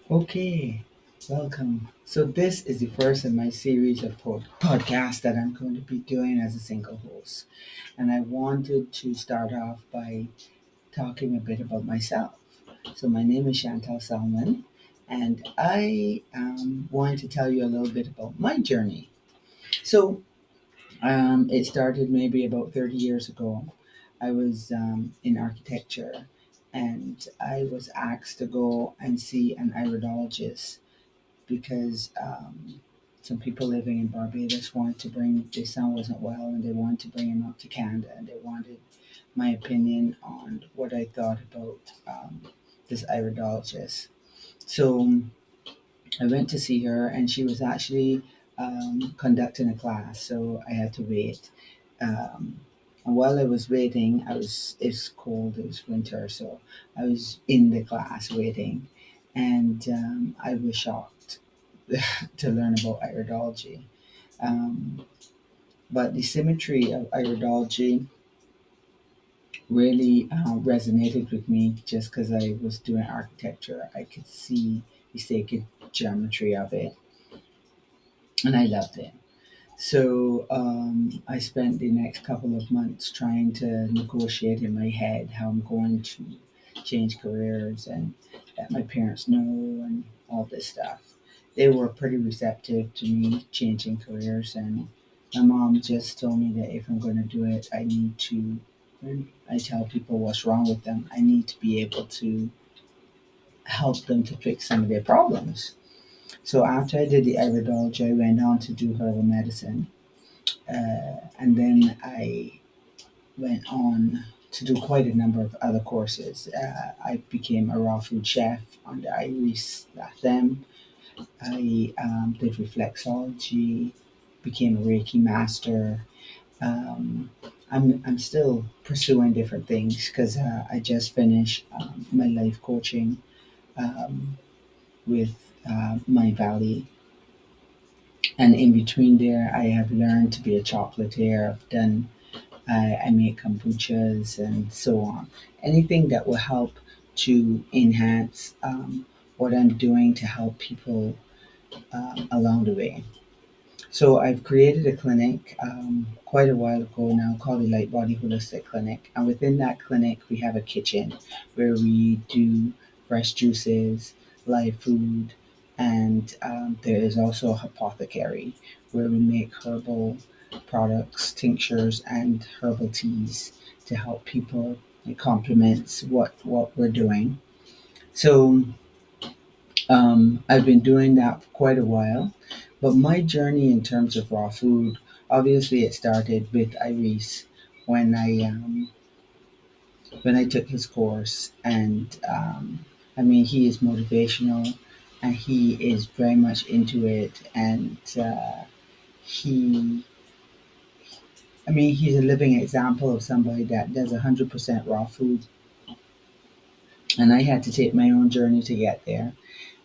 Okay, welcome. So this is the first in my series of podcasts that I'm going to be doing as a single host, and I wanted to start off by talking a bit about myself. So my name is Chantal Salman, and I wanted to tell you a little bit about my journey. So it started maybe about 30 years ago. I was in architecture, and I was asked to go and see an iridologist because some people living in Barbados wanted to bring their son wasn't well and they wanted to bring him up to Canada and they wanted my opinion on what I thought about this iridologist. So I went to see her and she was actually conducting a class, so I had to wait. Um, and while I was waiting, it's cold, it was winter, so I was in the class waiting, and I was shocked to learn about iridology. Um, but the symmetry of iridology really resonated with me just because I was doing architecture. I could see the sacred geometry of it, and I loved it. So I spent the next couple of months trying to negotiate in my head how I'm going to change careers and let my parents know and all this stuff. They were pretty receptive to me changing careers, and my mom just told me that if I'm going to do it, I need to. When I tell people what's wrong with them, I need to be able to help them to fix some of their problems. So after I did the iridology, I went on to do herbal medicine, and then I went on to do quite a number of other courses. I became a raw food chef under Iris Latham. I did reflexology, became a Reiki master. Um, I'm still pursuing different things because I just finished my life coaching um, with My Valley. And in between there, I have learned to be a chocolatier. I make kombuchas and so on. Anything that will help to enhance what I'm doing to help people along the way. So I've created a clinic quite a while ago now called the Light Body Holistic Clinic. And within that clinic, we have a kitchen where we do fresh juices, live food, and there is also a apothecary where we make herbal products, tinctures, and herbal teas to help people. It complements what we're doing. So I've been doing that for quite a while, but my journey in terms of raw food, obviously, it started with Iris when I took his course, and I mean, he is motivational, and he is very much into it, and he. I mean, he's a living example of somebody that does 100% raw food, and I had to take my own journey to get there,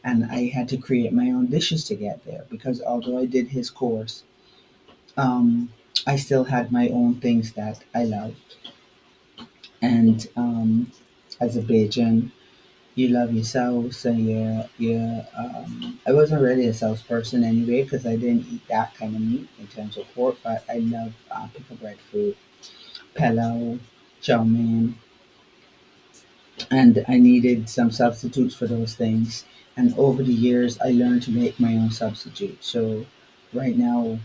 and I had to create my own dishes to get there because although I did his course, um, I still had my own things that I loved. And as a Bajan, you love your sauce and I wasn't really a sauce person anyway because I didn't eat that kind of meat in terms of pork, but I love pickle bread fruit, pilau, chow mein, and I needed some substitutes for those things. And over the years, I learned to make my own substitutes. So right now,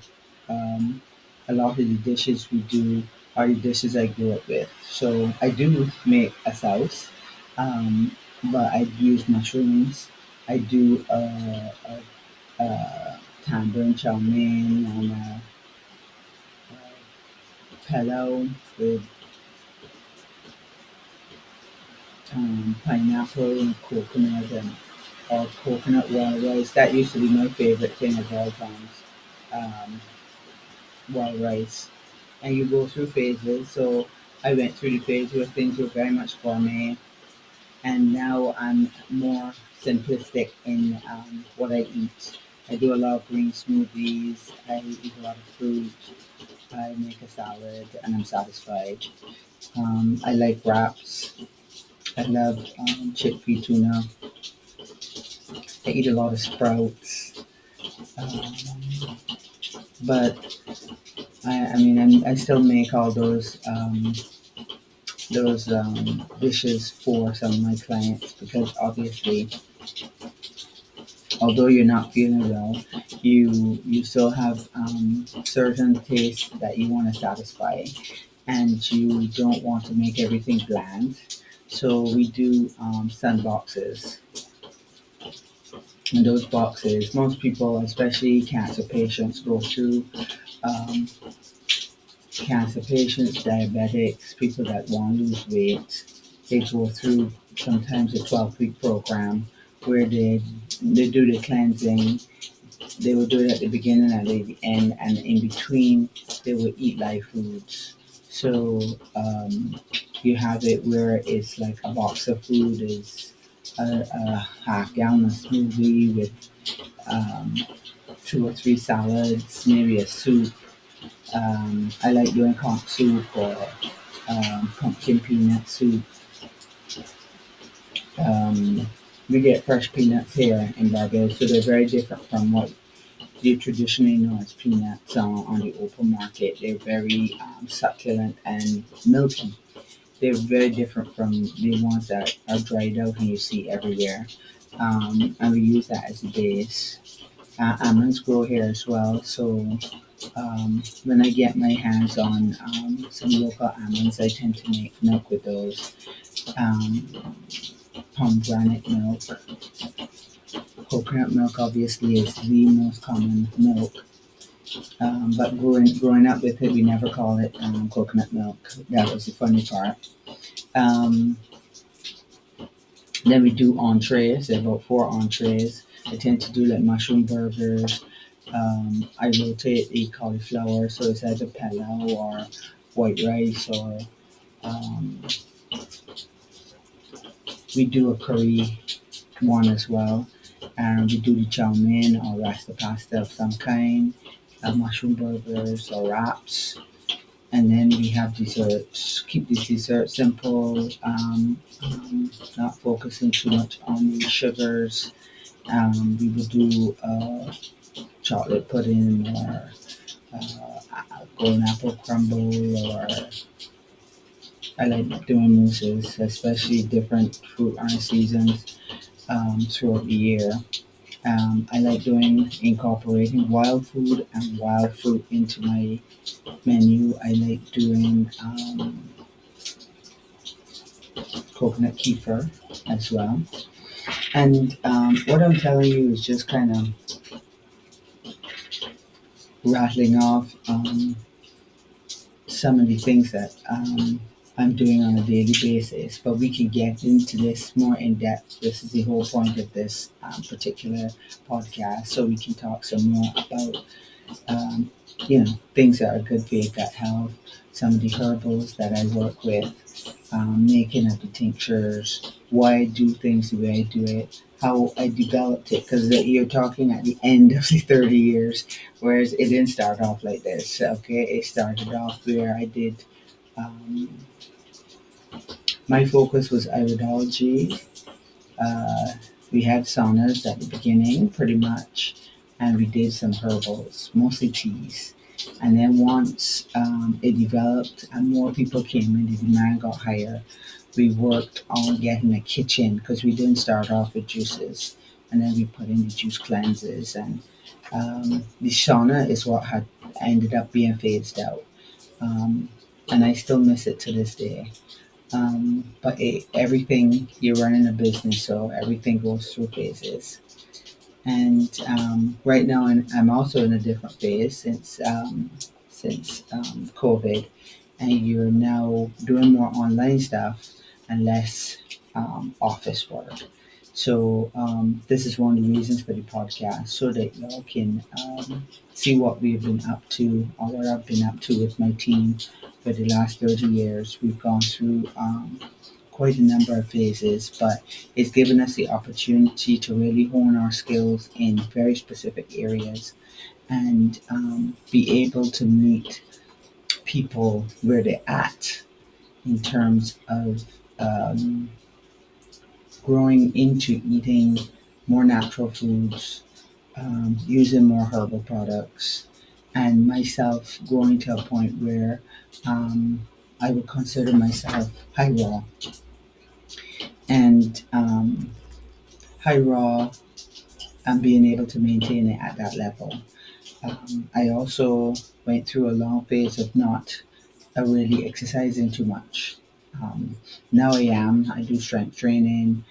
um, a lot of the dishes we do are the dishes I grew up with. So I do make a sauce, but I use mushrooms. I do tamarind chow mein and pilau with pineapple and coconut and or coconut wild rice. That used to be my favorite thing of all times. Um, Wild rice. And you go through phases. So I went through the phase where things were very much gourmet, and now I'm more simplistic in what I eat. I do a lot of green smoothies. I eat a lot of fruit. I make a salad, and I'm satisfied. I like wraps. I love chickpea tuna. I eat a lot of sprouts, um, but I still make all those dishes for some of my clients because obviously, although you're not feeling well, you still have certain tastes that you want to satisfy, and you don't want to make everything bland. So we do sandboxes. In those boxes, most people, especially cancer patients, go through um, cancer patients, diabetics, people that want to lose weight. They go through sometimes a 12-week program where they do the cleansing. They will do it at the beginning and at the end, and in between, they will eat live foods. So you have it where it's like a box of food is a half gallon of smoothie with um, two or three salads, maybe a soup. I like doing conch soup or pumpkin peanut soup. Um, we get fresh peanuts here in Barbados, so they're very different from what you traditionally know as peanuts on the open market. They're very succulent and milky. They're very different from the ones that are dried out and you see everywhere. And we use that as a base. Almonds grow here as well, so when I get my hands on some local almonds, I tend to make milk with those. Um, Pomegranate milk, coconut milk obviously is the most common milk. But growing up with it, we never call it coconut milk. That was the funny part. Um, then we do entrees. There are about four entrees. I tend to do like mushroom burgers. I rotate the cauliflower, so it's either pilau or white rice, or um, we do a curry one as well. And we do the chow mein or rasta pasta of some kind, mushroom burgers or wraps. And then we have desserts. Keep the dessert simple, not focusing too much on the sugars. We will do chocolate pudding or golden apple crumble, or I like doing mousses, especially different fruit on seasons throughout the year. I like doing incorporating wild food and wild fruit into my menu. I like doing coconut kefir as well. And what I'm telling you is just kind of rattling off some of the things that I'm doing on a daily basis, but we can get into this more in depth. This is the whole point of this particular podcast, so we can talk some more about um, things that are good for your gut health, some of the herbals that I work with, making of the tinctures, why I do things the way I do it, how I developed it, because you're talking at the end of the 30 years, whereas it didn't start off like this. Okay, it started off where I did. Um, my focus was iridology. Uh, we had saunas at the beginning, pretty much, and we did some herbals, mostly teas. And then once it developed and more people came in, the demand got higher. We worked on getting a kitchen because we didn't start off with juices, and then we put in the juice cleanses, and the sauna is what had ended up being phased out. Um, and I still miss it to this day. But everything, you're running a business, so everything goes through phases. And right now, I'm also in a different phase since COVID, and you're now doing more online stuff and less office work. So this is one of the reasons for the podcast, so that y'all can see what we've been up to, or what I've been up to with my team for the last 30 years. We've gone through quite a number of phases, but it's given us the opportunity to really hone our skills in very specific areas and be able to meet people where they're at in terms of um, growing into eating more natural foods, using more herbal products, and myself growing to a point where I would consider myself high raw. And high raw and being able to maintain it at that level. I also went through a long phase of not really exercising too much. Um, Now I am. I do strength training,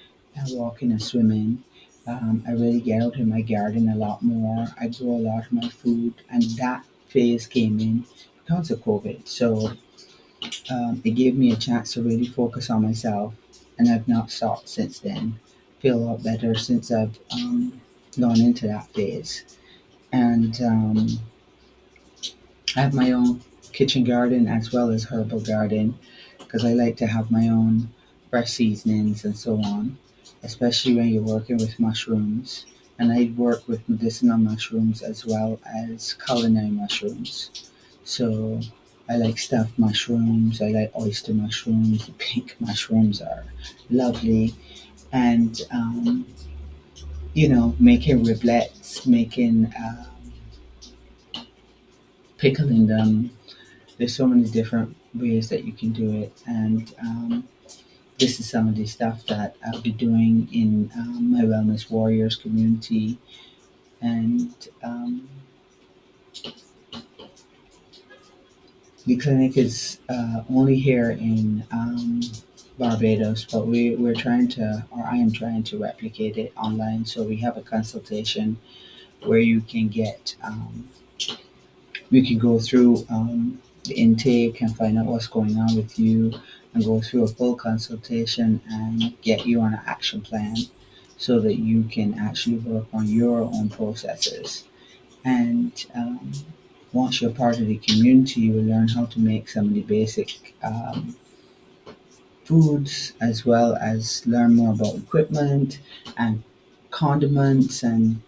walking and swimming. I really get out in my garden a lot more. I grow a lot of my food, and that phase came in because of COVID. So it gave me a chance to really focus on myself, and I've not stopped since then. Feel a lot better since I've gone into that phase. And I have my own kitchen garden as well as herbal garden because I like to have my own fresh seasonings and so on, especially when you're working with mushrooms. And I work with medicinal mushrooms as well as culinary mushrooms. So I like stuffed mushrooms, I like oyster mushrooms, the pink mushrooms are lovely. And, making riblets, making pickling them. There's so many different ways that you can do it. And this is some of the stuff that I'll be doing in my Wellness Warriors community. And the clinic is only here in Barbados, but we're trying to, or I am trying to replicate it online. So we have a consultation where you can go through the intake and find out what's going on with you and go through a full consultation and get you on an action plan so that you can actually work on your own processes. And once you're part of the community, you will learn how to make some of the basic foods as well as learn more about equipment and condiments and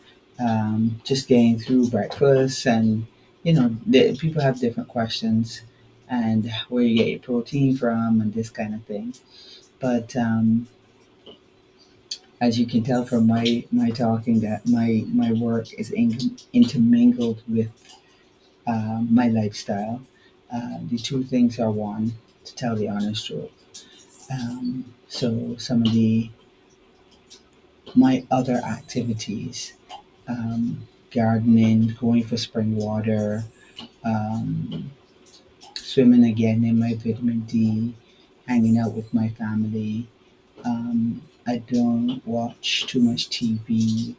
just getting through breakfast. And people have different questions and where you get your protein from and this kind of thing. But as you can tell from my talking, that my work is intermingled with my lifestyle. The two things are one, to tell the honest truth. So some of the my other activities, gardening, going for spring water, um, swimming again in my vitamin D, hanging out with my family. I don't watch too much TV.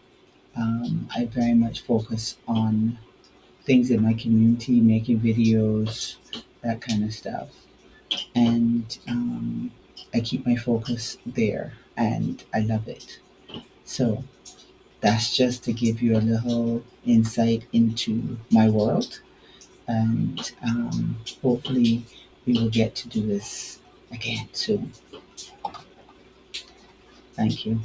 I very much focus on things in my community, making videos, that kind of stuff. And I keep my focus there, and I love it. So that's just to give you a little insight into my world, and hopefully we will get to do this again soon. Thank you.